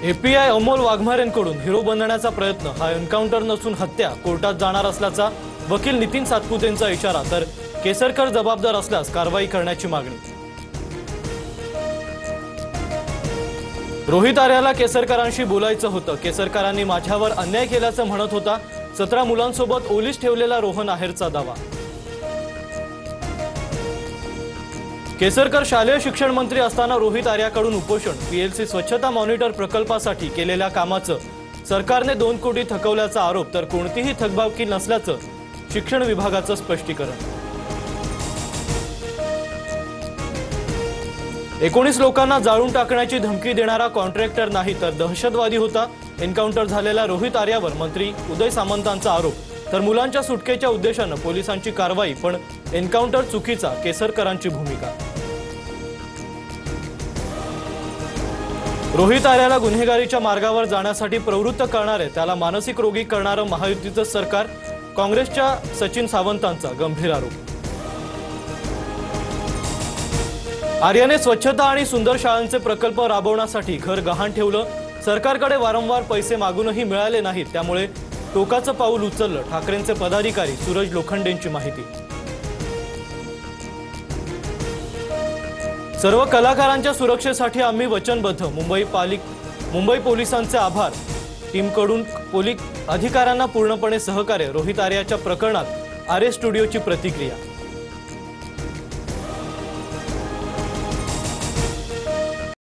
API Amol वाघमारेंकडून hero बनण्याचा प्रयत्न हा एन्काउंटर नसून हत्या कोर्टात जाणार असल्याचा वकील नितीन सातपुतेंचा इशारा। तर केसरकर जबाबदार असल्यास कारवाई करण्याची मागणी। रोहित आर्याला केसरकरांशी बोलायचं होतं। केसरकरांनी माझ्यावर अन्याय केल्याचं म्हणत होता। 17 मुलांसोबत ओलीस ठेवलेला रोहन आहेरचा दावा। केसरकर शालेय शिक्षण मंत्री असताना रोहित आर्याकडून उपोषण। पीएलसी स्वच्छता मॉनिटर प्रकल्पासाठी केलेल्या कामाचं सरकारने 2 कोटी थकवल्याचा आरोप। तर कोणतीही थकबाकी नसल्याचं शिक्षण विभागाचं स्पष्टीकरण। 19 लोकांना जाळून टाकण्याची धमकी देणारा कॉन्ट्रॅक्टर नाही तर दहशतवादी होता। एन्काउंटर झालेल्या रोहित आर्यावर मंत्री उदय सामंतांचा आरोप। तर मुलांच्या सुटकेच्या उद्देशाने पोलिसांची कारवाई पण एन्काउंटर चुकीचा, केसरकरांची भूमिका। रोहित आर्याला गुन्हेगारीच्या मार्गावर जाण्यासाठी प्रवृत्त करणारे, त्याला मानसिक रोगी करणारं महायुतीचं सरकार। काँग्रेसच्या सचिन सावंतांचा गंभीर आरोप। आर्याने स्वच्छता आणि सुंदर शाळांचे प्रकल्प राबवण्यासाठी घर गहाण ठेवलं। सरकारकडे वारंवार पैसे मागूनही मिळाले नाहीत, त्यामुळे टोकाचं पाऊल उचललं। ठाकरेंचे पदाधिकारी सूरज लोखंडेंची माहिती। सर्व कलाकारांच्या सुरक्षेसाठी आम्ही वचनबद्ध। मुंबई पोलिसांचे आभार। टीमकडून पोलीस अधिकाऱ्यांना पूर्णपणे सहकार्य। रोहित आर्याच्या प्रकरणात आर्य स्टुडिओची प्रतिक्रिया।